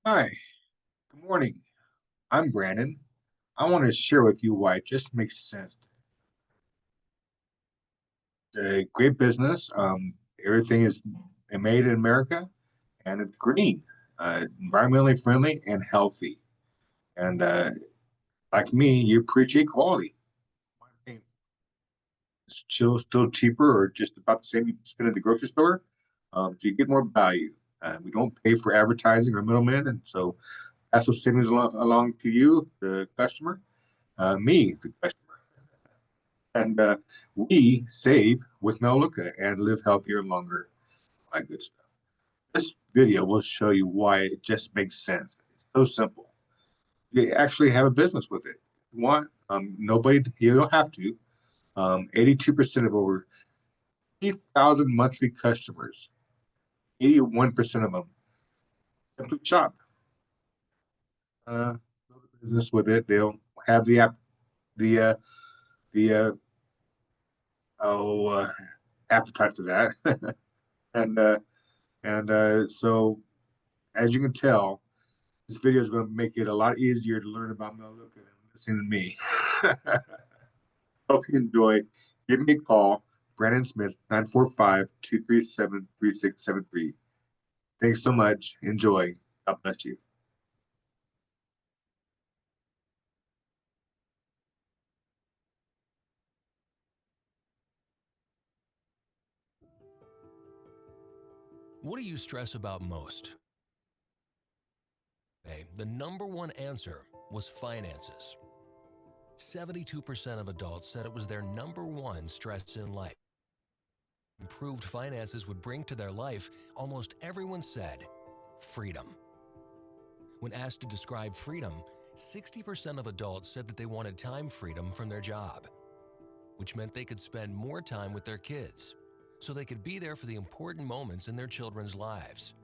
Hi, good morning. I'm Brandon. I want to share with you why it just makes sense. A great business. Everything is made in America and it's green, environmentally friendly, and healthy. And like me, you preach equality. It's still cheaper or just about the same you spend at the grocery store. So you get more value. We don't pay for advertising or middlemen, and so that's what savings along to you, the customer, me, the customer. And we save with Melaleuca and live healthier longer. My good stuff. This video will show you why it just makes sense. It's so simple. You actually have a business with it. You want nobody? You don't have to. 82% of over 3,000 monthly customers, 81% of them simply shop. Build a business with it. They don't have the app, the the oh appetite for that, and so as you can tell, this video is going to make it a lot easier to learn about Melaleuca than listening to me. Hope you enjoy. Give me a call, Brandon Smith, 945-237-3673. Thanks so much. Enjoy. God bless you. What do you stress about most? The number one answer was finances. 72% of adults said it was their number one stress in life. Improved finances would bring to their life, almost everyone said, freedom. When asked to describe freedom, 60% of adults said that they wanted time freedom from their job, which meant they could spend more time with their kids, so they could be there for the important moments in their children's lives.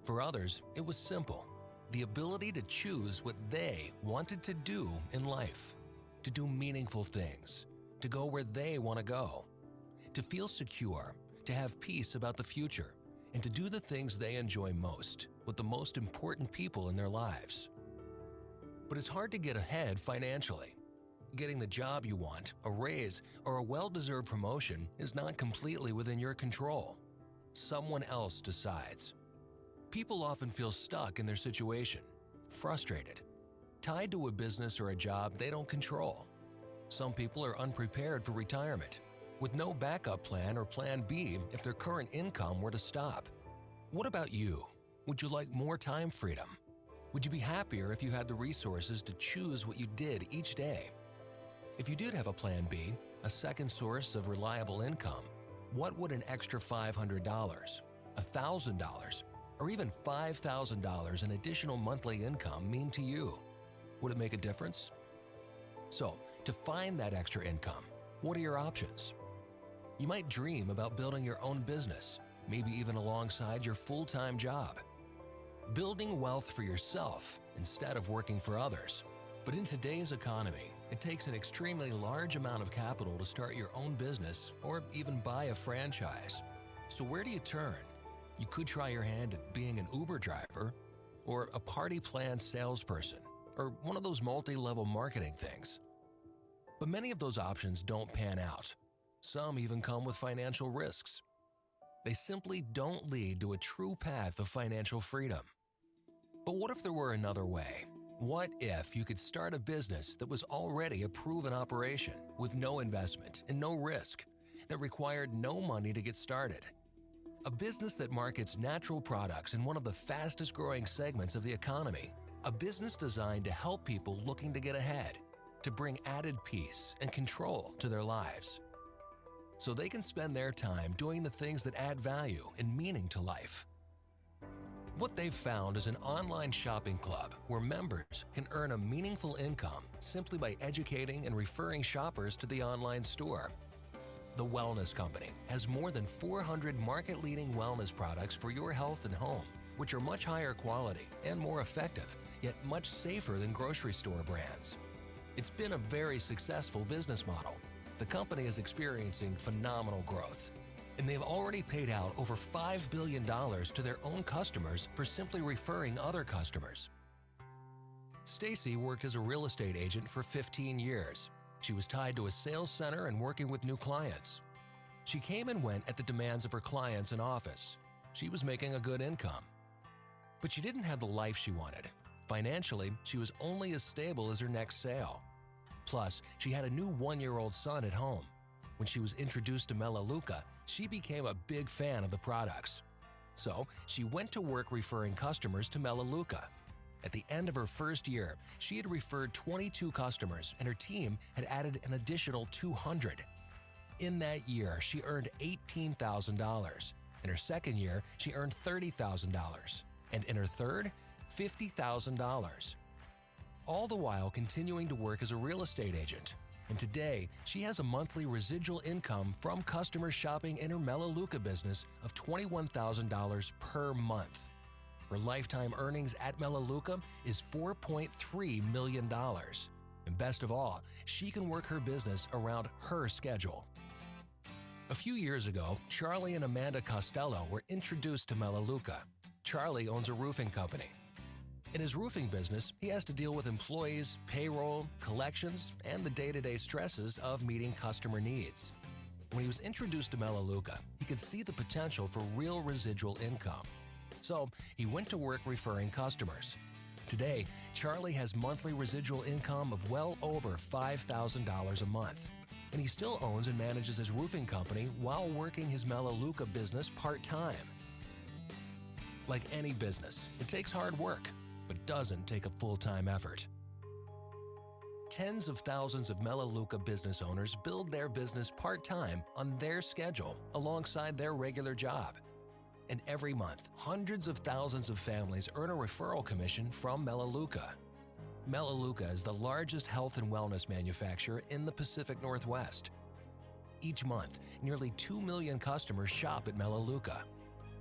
For others, it was simple: the ability to choose what they wanted to do in life, to do meaningful things, to go where they want to go, to feel secure, to have peace about the future, and to do the things they enjoy most with the most important people in their lives. But it's hard to get ahead financially. Getting the job you want, a raise, or a well-deserved promotion is not completely within your control. Someone else decides. People often feel stuck in their situation, frustrated, tied to a business or a job they don't control. Some people are unprepared for retirement, with no backup plan or plan B if their current income were to stop. What about you? Would you like more time freedom? Would you be happier if you had the resources to choose what you did each day? If you did have a plan B, a second source of reliable income, what would an extra $500, $1,000, or even $5,000 in additional monthly income mean to you? Would it make a difference? So, to find that extra income, what are your options? You might dream about building your own business, maybe even alongside your full-time job. Building wealth for yourself instead of working for others. But in today's economy, it takes an extremely large amount of capital to start your own business or even buy a franchise. So where do you turn? You could try your hand at being an Uber driver, or a party plan salesperson, or one of those multi-level marketing things. But many of those options don't pan out. Some even come with financial risks. They simply don't lead to a true path of financial freedom. But what if there were another way? What if you could start a business that was already a proven operation with no investment and no risk, that required no money to get started? A business that markets natural products in one of the fastest growing segments of the economy. A business designed to help people looking to get ahead, to bring added peace and control to their lives, so they can spend their time doing the things that add value and meaning to life. What they've found is an online shopping club where members can earn a meaningful income simply by educating and referring shoppers to the online store. The Wellness Company has more than 400 market-leading wellness products for your health and home, which are much higher quality and more effective, yet much safer than grocery store brands. It's been a very successful business model. The company is experiencing phenomenal growth. And they've already paid out over $5 billion to their own customers for simply referring other customers. Stacy worked as a real estate agent for 15 years. She was tied to a sales center and working with new clients. She came and went at the demands of her clients and office. She was making a good income. But she didn't have the life she wanted. Financially, she was only as stable as her next sale. Plus, she had a new 1-year-old son at home. When she was introduced to Melaleuca, she became a big fan of the products. So, she went to work referring customers to Melaleuca. At the end of her first year, she had referred 22 customers and her team had added an additional 200. In that year, she earned $18,000. In her second year, she earned $30,000. And in her third, $50,000. All the while continuing to work as a real estate agent. And today, she has a monthly residual income from customers shopping in her Melaleuca business of $21,000 per month. Her lifetime earnings at Melaleuca is $4.3 million. And best of all, she can work her business around her schedule. A few years ago, Charlie and Amanda Costello were introduced to Melaleuca. Charlie owns a roofing company. In his roofing business, he has to deal with employees, payroll, collections, and the day-to-day stresses of meeting customer needs. When he was introduced to Melaleuca, he could see the potential for real residual income. So he went to work referring customers. Today, Charlie has monthly residual income of well over $5,000 a month. And he still owns and manages his roofing company while working his Melaleuca business part-time. Like any business, it takes hard work, but doesn't take a full-time effort. Tens of thousands of Melaleuca business owners build their business part-time on their schedule alongside their regular job. And every month, hundreds of thousands of families earn a referral commission from Melaleuca. Melaleuca is the largest health and wellness manufacturer in the Pacific Northwest. Each month, nearly 2 million customers shop at Melaleuca.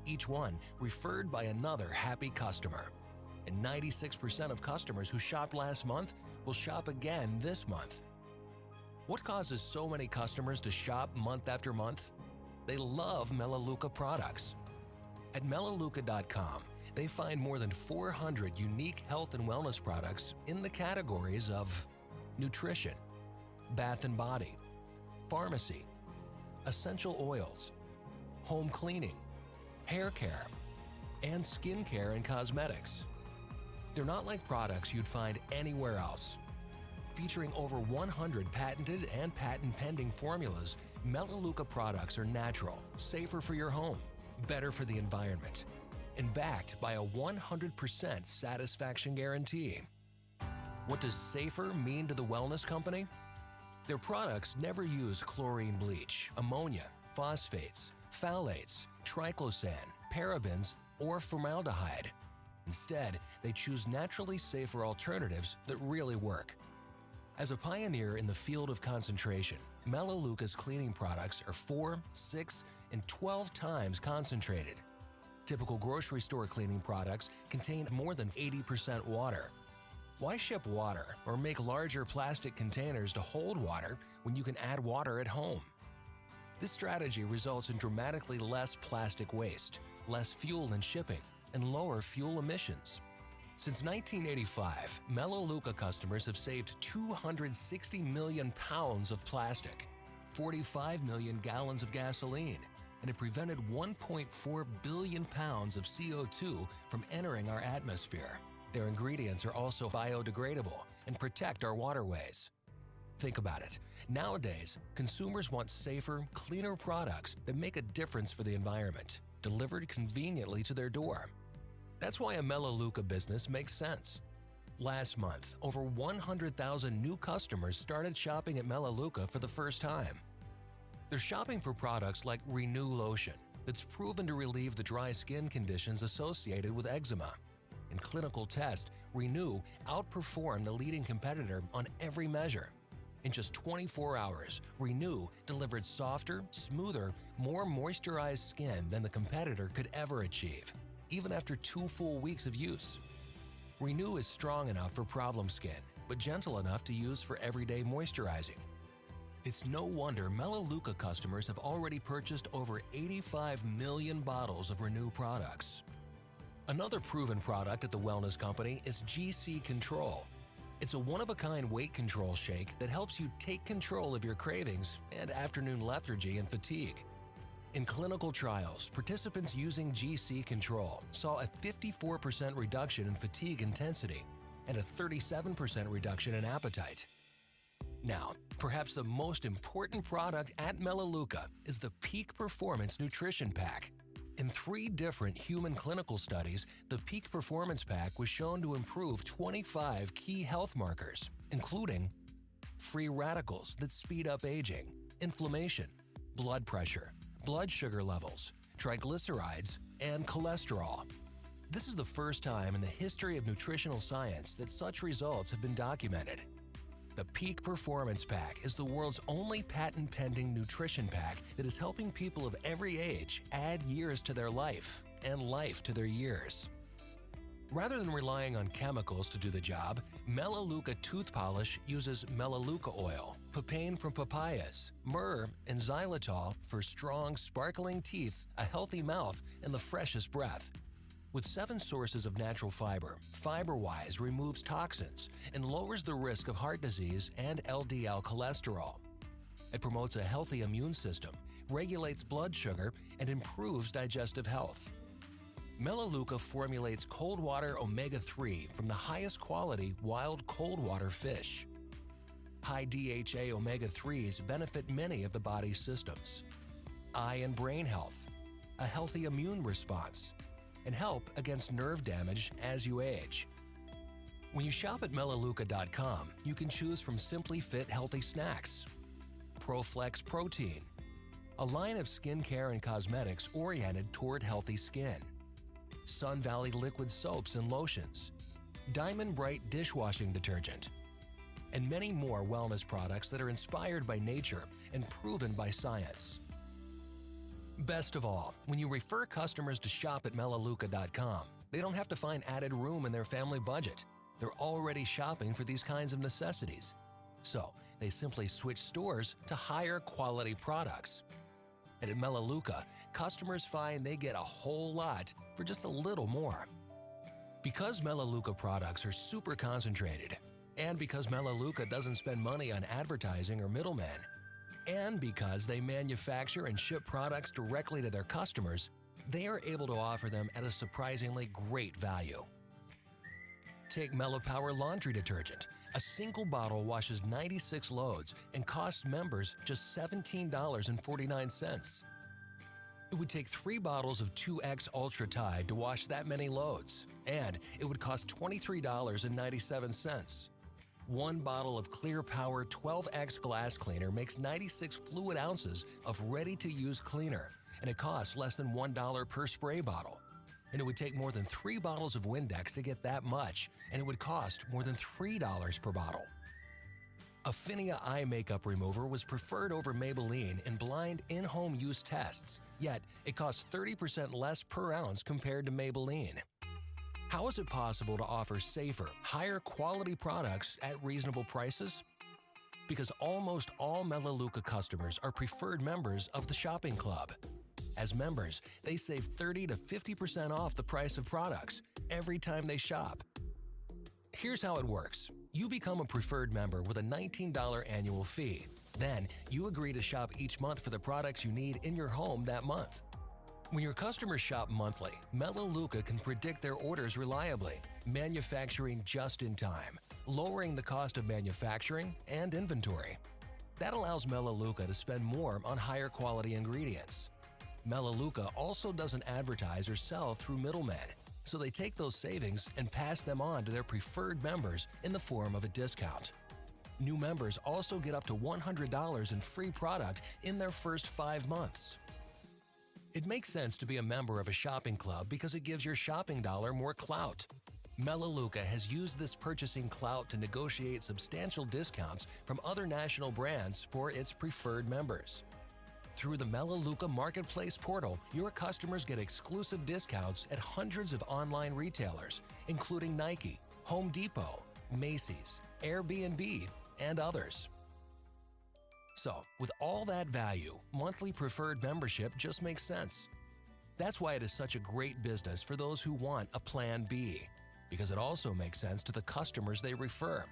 Each one referred by another happy customer. And 96% of customers who shopped last month will shop again this month. What causes so many customers to shop month after month? They love Melaleuca products. At Melaleuca.com, they find more than 400 unique health and wellness products in the categories of nutrition, bath and body, pharmacy, essential oils, home cleaning, hair care, and skin care and cosmetics. They're not like products you'd find anywhere else. Featuring over 100 patented and patent-pending formulas, Melaleuca products are natural, safer for your home, better for the environment, and backed by a 100% satisfaction guarantee. What does safer mean to the wellness company? Their products never use chlorine bleach, ammonia, phosphates, phthalates, triclosan, parabens, or formaldehyde. Instead, they choose naturally safer alternatives that really work. As a pioneer in the field of concentration, Melaleuca's cleaning products are 4, 6, and 12 times concentrated. Typical grocery store cleaning products contain more than 80% water. Why ship water or make larger plastic containers to hold water when you can add water at home? This strategy results in dramatically less plastic waste, less fuel in shipping, and lower fuel emissions. Since 1985, Melaleuca customers have saved 260 million pounds of plastic, 45 million gallons of gasoline, and have prevented 1.4 billion pounds of CO2 from entering our atmosphere. Their ingredients are also biodegradable and protect our waterways. Think about it. Nowadays, consumers want safer, cleaner products that make a difference for the environment, delivered conveniently to their door. That's why a Melaleuca business makes sense. Last month, over 100,000 new customers started shopping at Melaleuca for the first time. They're shopping for products like Renew Lotion that's proven to relieve the dry skin conditions associated with eczema. In clinical tests, Renew outperformed the leading competitor on every measure. In just 24 hours, Renew delivered softer, smoother, more moisturized skin than the competitor could ever achieve, even after 2 full weeks of use. Renew is strong enough for problem skin, but gentle enough to use for everyday moisturizing. It's no wonder Melaleuca customers have already purchased over 85 million bottles of Renew products. Another proven product at the wellness company is GC Control. It's a one-of-a-kind weight control shake that helps you take control of your cravings and afternoon lethargy and fatigue. In clinical trials, participants using GC Control saw a 54% reduction in fatigue intensity and a 37% reduction in appetite. Now, perhaps the most important product at Melaleuca is the Peak Performance Nutrition Pack. In 3 different human clinical studies, the Peak Performance Pack was shown to improve 25 key health markers, including free radicals that speed up aging, inflammation, blood pressure, blood sugar levels, triglycerides, and cholesterol. This is the first time in the history of nutritional science that such results have been documented. The Peak Performance Pack is the world's only patent-pending nutrition pack that is helping people of every age add years to their life and life to their years. Rather than relying on chemicals to do the job, Melaleuca tooth polish uses Melaleuca oil, papain from papayas, myrrh, and xylitol for strong, sparkling teeth, a healthy mouth, and the freshest breath. With 7 sources of natural fiber, FiberWise removes toxins and lowers the risk of heart disease and LDL cholesterol. It promotes a healthy immune system, regulates blood sugar, and improves digestive health. Melaleuca formulates cold water omega-3 from the highest quality wild cold water fish. High DHA omega-3s benefit many of the body's systems: eye and brain health, a healthy immune response, and help against nerve damage as you age. When you shop at Melaleuca.com, you can choose from Simply Fit healthy snacks, ProFlex protein, a line of skincare and cosmetics oriented toward healthy skin, Sun Valley liquid soaps and lotions, Diamond Bright dishwashing detergent, and many more wellness products that are inspired by nature and proven by science. Best of all, when you refer customers to shop at Melaleuca.com, they don't have to find added room in their family budget. They're already shopping for these kinds of necessities. So they simply switch stores to higher quality products. And at Melaleuca, customers find they get a whole lot for just a little more. Because Melaleuca products are super concentrated, and because Melaleuca doesn't spend money on advertising or middlemen, and because they manufacture and ship products directly to their customers, they are able to offer them at a surprisingly great value. Take Melopower laundry detergent. A single bottle washes 96 loads and costs members just $17.49. It would take 3 bottles of 2X Ultra Tide to wash that many loads, and it would cost $23.97. 1 bottle of Clear Power 12X glass cleaner makes 96 fluid ounces of ready-to-use cleaner, and it costs less than $1 per spray bottle. And it would take more than 3 bottles of Windex to get that much, and it would cost more than $3 per bottle. Affinia eye makeup remover was preferred over Maybelline in blind in-home use tests, yet it costs 30% less per ounce compared to Maybelline. How is it possible to offer safer, higher quality products at reasonable prices? Because almost all Melaleuca customers are preferred members of the shopping club. As members, they save 30 to 50% off the price of products every time they shop. Here's how it works. You become a preferred member with a $19 annual fee. Then, you agree to shop each month for the products you need in your home that month. When your customers shop monthly, Melaleuca can predict their orders reliably, manufacturing just in time, lowering the cost of manufacturing and inventory. That allows Melaleuca to spend more on higher quality ingredients. Melaleuca also doesn't advertise or sell through middlemen, so they take those savings and pass them on to their preferred members in the form of a discount. New members also get up to $100 in free product in their first 5 months. It makes sense to be a member of a shopping club because it gives your shopping dollar more clout. Melaleuca has used this purchasing clout to negotiate substantial discounts from other national brands for its preferred members. Through the Melaleuca Marketplace portal, your customers get exclusive discounts at hundreds of online retailers, including Nike, Home Depot, Macy's, Airbnb, and others. So, with all that value, monthly preferred membership just makes sense. That's why it is such a great business for those who want a plan B, because it also makes sense to the customers they refer.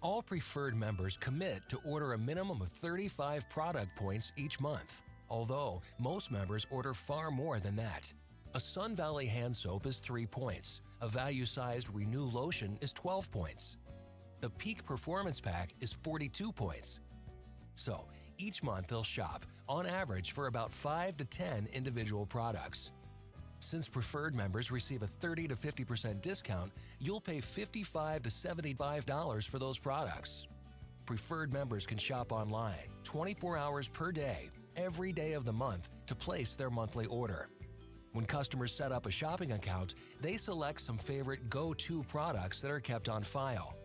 All preferred members commit to order a minimum of 35 product points each month, although most members order far more than that. A Sun Valley hand soap is 3 points. A value-sized Renew lotion is 12 points. The Peak Performance Pack is 42 points. So, each month they'll shop, on average, for about 5 to 10 individual products. Since preferred members receive a 30 to 50% discount, you'll pay $55 to $75 for those products. Preferred members can shop online 24 hours per day, every day of the month, to place their monthly order. When customers set up a shopping account, they select some favorite go-to products that are kept on file.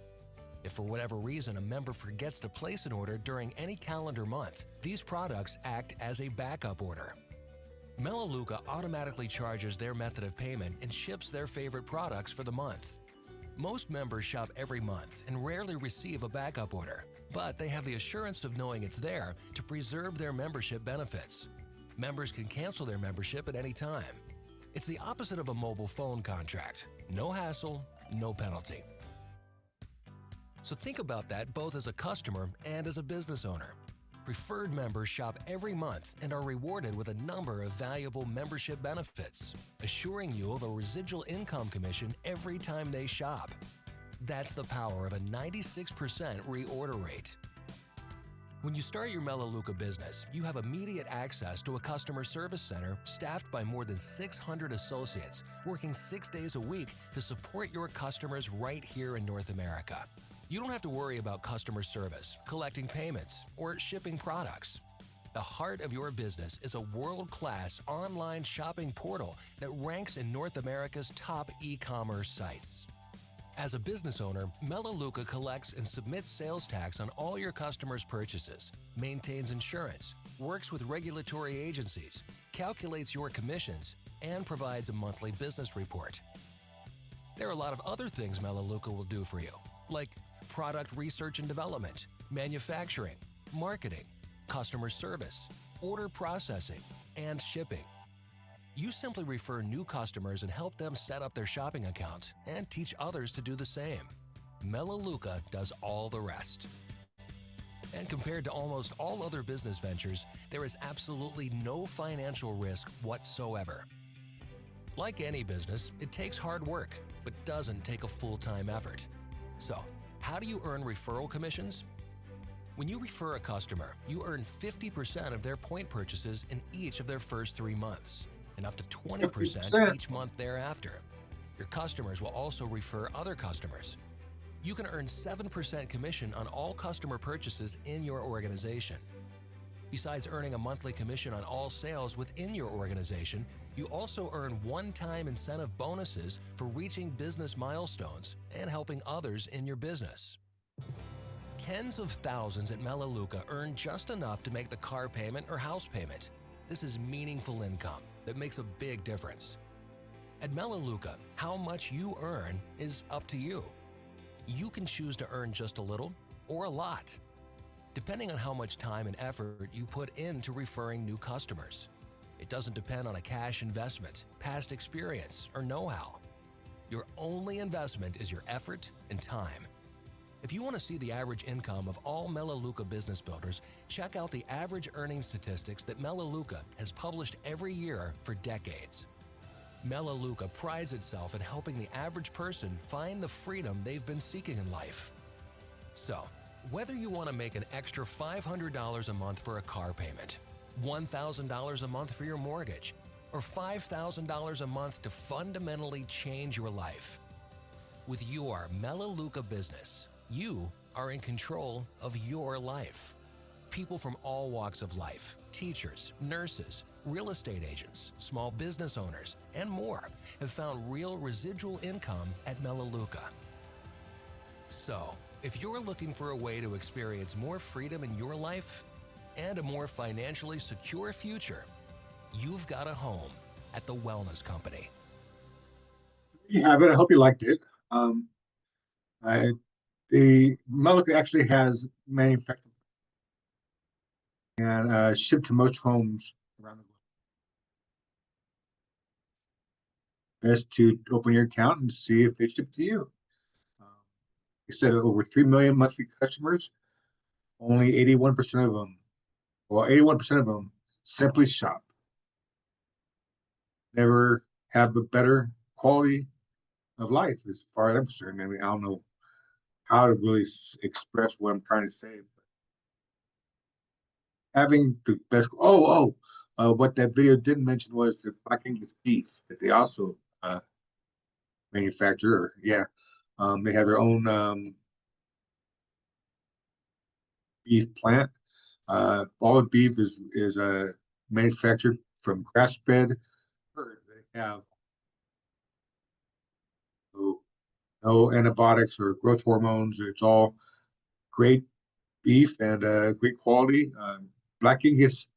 If for whatever reason a member forgets to place an order during any calendar month, these products act as a backup order. Melaleuca automatically charges their method of payment and ships their favorite products for the month. Most members shop every month and rarely receive a backup order, but they have the assurance of knowing it's there to preserve their membership benefits. Members can cancel their membership at any time. It's the opposite of a mobile phone contract. No hassle, no penalty. So think about that both as a customer and as a business owner. Preferred members shop every month and are rewarded with a number of valuable membership benefits, assuring you of a residual income commission every time they shop. That's the power of a 96% reorder rate. When you start your Melaleuca business, you have immediate access to a customer service center staffed by more than 600 associates working 6 days a week to support your customers right here in North America. You don't have to worry about customer service, collecting payments, or shipping products. The heart of your business is a world-class online shopping portal that ranks in North America's top e-commerce sites. As a business owner, Melaleuca collects and submits sales tax on all your customers' purchases, maintains insurance, works with regulatory agencies, calculates your commissions, and provides a monthly business report. There are a lot of other things Melaleuca will do for you, like product research and development, manufacturing, marketing, customer service, order processing, and shipping. You simply refer new customers and help them set up their shopping account and teach others to do the same. Melaleuca does all the rest. And compared to almost all other business ventures, there is absolutely no financial risk whatsoever. Like any business, it takes hard work, but doesn't take a full-time effort. So, how do you earn referral commissions? When you refer a customer, you earn 50% of their point purchases in each of their first 3 months, and up to 20% 50%. each month thereafter. Your customers will also refer other customers. You can earn 7% commission on all customer purchases in your organization. Besides earning a monthly commission on all sales within your organization, you also earn one-time incentive bonuses for reaching business milestones and helping others in your business. Tens of thousands at Melaleuca earn just enough to make the car payment or house payment. This is meaningful income that makes a big difference. At Melaleuca, how much you earn is up to you. You can choose to earn just a little or a lot, depending on how much time and effort you put into referring new customers. It doesn't depend on a cash investment, past experience, or know-how. Your only investment is your effort and time. If you want to see the average income of all Melaleuca business builders, check out the average earning statistics that Melaleuca has published every year for decades. Melaleuca prides itself in helping the average person find the freedom they've been seeking in life. So, whether you want to make an extra $500 a month for a car payment, $1,000 a month for your mortgage, or $5,000 a month to fundamentally change your life, with your Melaleuca business, you are in control of your life. People from all walks of life, teachers, nurses, real estate agents, small business owners, and more have found real residual income at Melaleuca. So, if you're looking for a way to experience more freedom in your life and a more financially secure future, you've got a home at the Wellness Company. You have it. I hope you liked it. I, the Melaleuca actually has manufactured and shipped to most homes around the globe. Best to open your account and see if they ship to you. Um, They said over 3 million monthly customers, only 81% of them, well, 81% of them simply shop. Never have a better quality of life as far as I'm concerned. I mean, I don't know how to really express what I'm trying to say. But having the best, what that video didn't mention was the Black Angus beef that they also manufacture. Yeah, they have their own beef plant. All the beef is manufactured from grass fed herd. They have no antibiotics or growth hormones. It's all great beef and great quality. Black Angus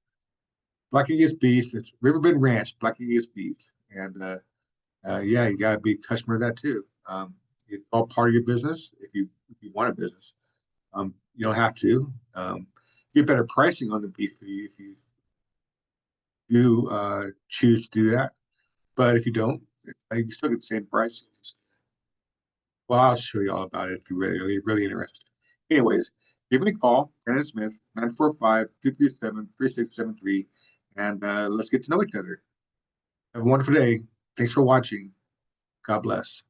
Black Angus beef. It's Riverbend Ranch Black Angus beef, and yeah, you gotta be a customer of that too. It's all part of your business if you want a business. You don't have to. Get better pricing on the beef if you do choose to do that. But if you don't, you can still get the same price. Well, I'll show you all about it if you're really interested. Anyways, give me a call, Brandon Smith, 945-237-3673, and let's get to know each other. Have a wonderful day. Thanks for watching. God bless.